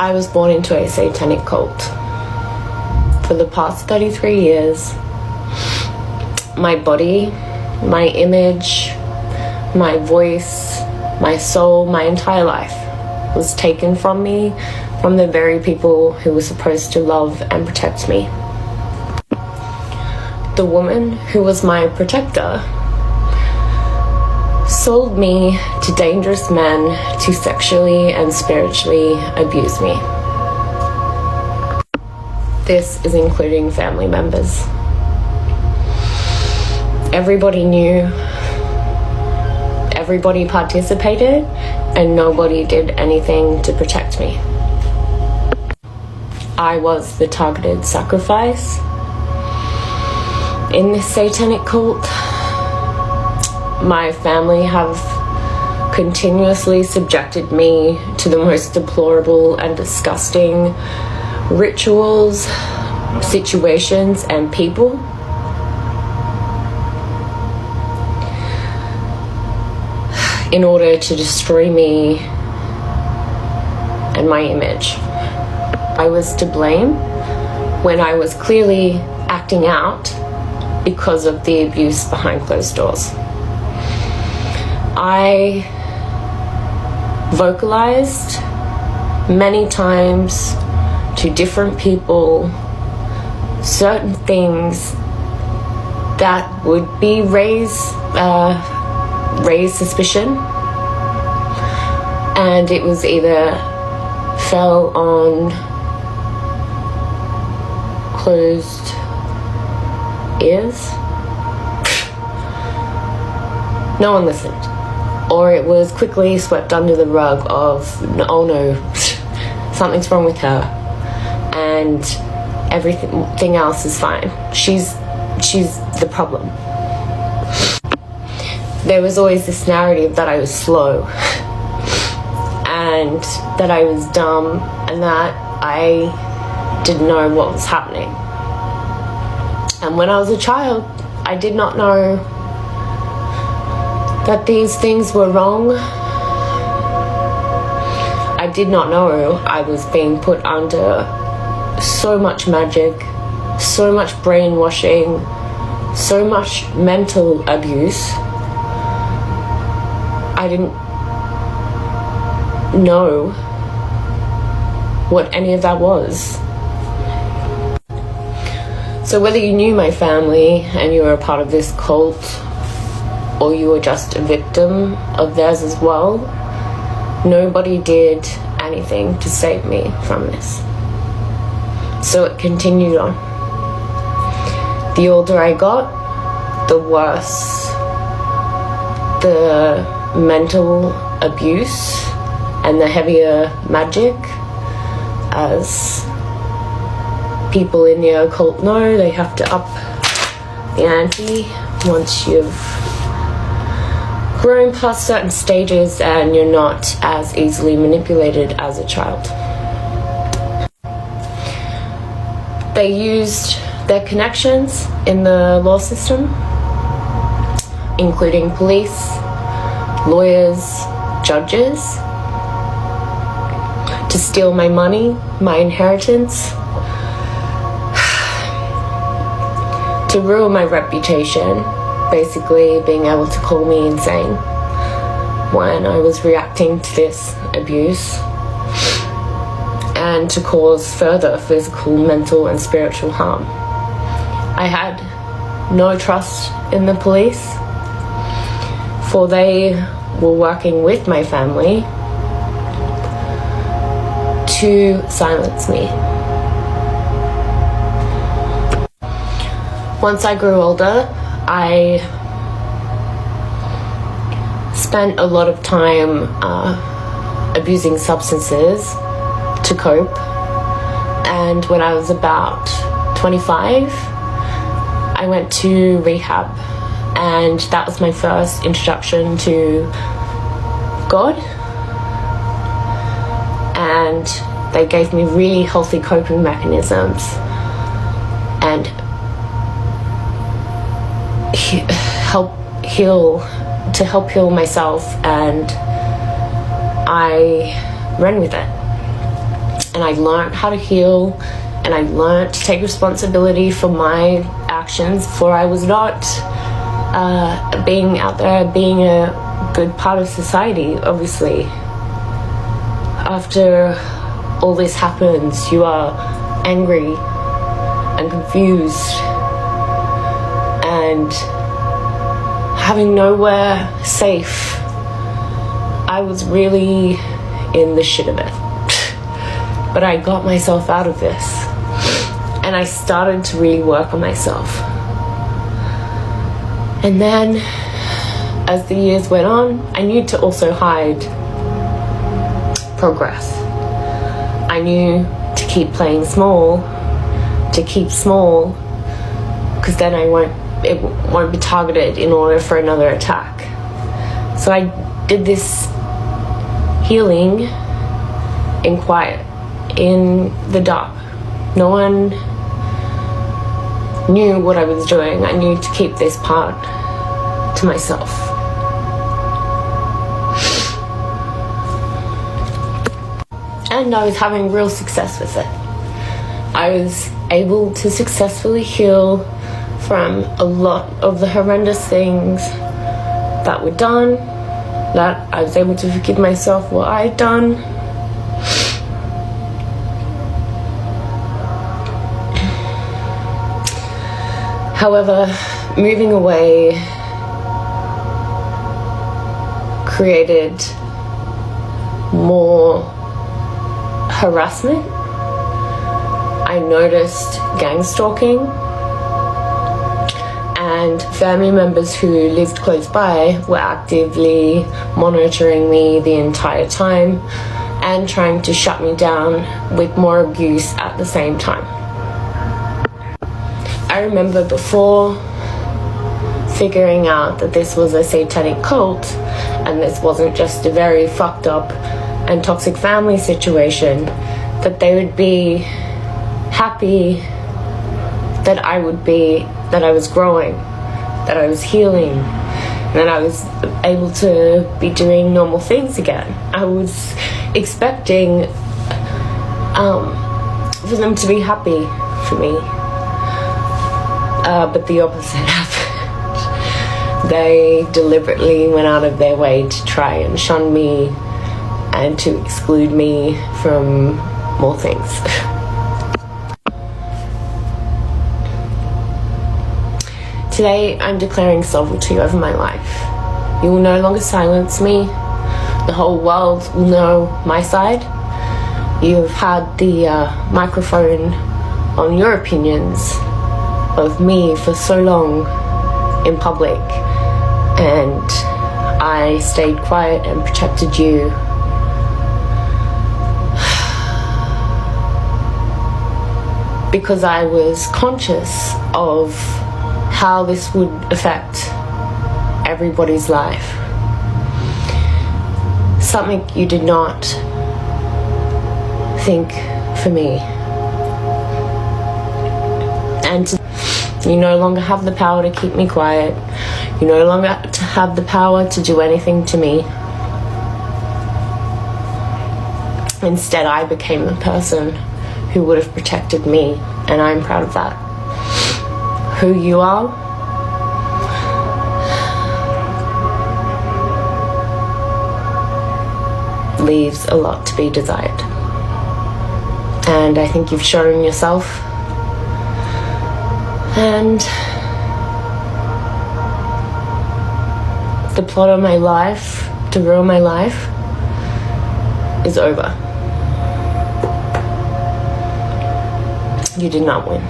I was born into a satanic cult. For the past 33 years, my body, my image, my voice, my soul, my entire life was taken from me from the very people who were supposed to love and protect me. The woman who was my protector sold me to dangerous men to sexually and spiritually abuse me. This is including family members. Everybody knew, everybody participated, and nobody did anything to protect me. I was the targeted sacrifice in this satanic cult. My family have continuously subjected me to the most deplorable and disgusting rituals, situations, and people. In order to destroy me and my image. I was to blame when I was clearly acting out because of the abuse behind closed doors. I vocalized many times to different people certain things that would be raise suspicion, and it was either fell on closed ears. No one listened. Or it was quickly swept under the rug of, oh no, something's wrong with her, and everything else is fine. She's the problem. There was always this narrative that I was slow, and that I was dumb, and that I didn't know what was happening. And when I was a child, I did not know that these things were wrong. I did not know I was being put under so much magic, so much brainwashing, so much mental abuse. I didn't know what any of that was. So whether you knew my family and you were a part of this cult, or you were just a victim of theirs as well, nobody did anything to save me from this. So it continued on. The older I got, the worse the mental abuse and the heavier magic. As people in the occult know, they have to up the ante once you've grown past certain stages and you're not as easily manipulated as a child. They used their connections in the law system, including police, lawyers, judges, to steal my money, my inheritance, to ruin my reputation, basically being able to call me insane when I was reacting to this abuse, and to cause further physical, mental, and spiritual harm. I had no trust in the police, for they were working with my family to silence me. Once I grew older, I spent a lot of time abusing substances to cope, and when I was about 25, I went to rehab, and that was my first introduction to God, and they gave me really healthy coping mechanisms and help heal myself, and I ran with it. and I learned how to heal, and I learned to take responsibility for my actions, for I was not being out there, being a good part of society. Obviously, after all this happens, you are angry and confused and having nowhere safe. I was really in the shit of it. But I got myself out of this, and I started to really work on myself. And then, as the years went on, I knew to also hide progress. I knew to keep playing small, to keep small, because then it won't be targeted in order for another attack. So I did this healing in quiet, in the dark. No one knew what I was doing. I knew to keep this part to myself. And I was having real success with it. I was able to successfully heal from a lot of the horrendous things that were done, that I was able to forgive myself what I had done. However, moving away created more harassment. I noticed gang stalking, and family members who lived close by were actively monitoring me the entire time and trying to shut me down with more abuse at the same time. I remember before figuring out that this was a satanic cult and this wasn't just a very fucked up and toxic family situation, that they would be happy that I was growing, that I was healing, that I was able to be doing normal things again. I was expecting for them to be happy for me. But the opposite happened. They deliberately went out of their way to try and shun me and to exclude me from more things. Today, I'm declaring sovereignty over my life. You will no longer silence me. The whole world will know my side. You've had the microphone on your opinions of me for so long in public, and I stayed quiet and protected you. Because I was conscious of how this would affect everybody's life. Something you did not think for me. And you no longer have the power to keep me quiet. You no longer have the power to do anything to me. Instead, I became the person who would have protected me, and I'm proud of that. Who you are leaves a lot to be desired. And I think you've shown yourself. And the plot of my life, to ruin my life, is over. You did not win.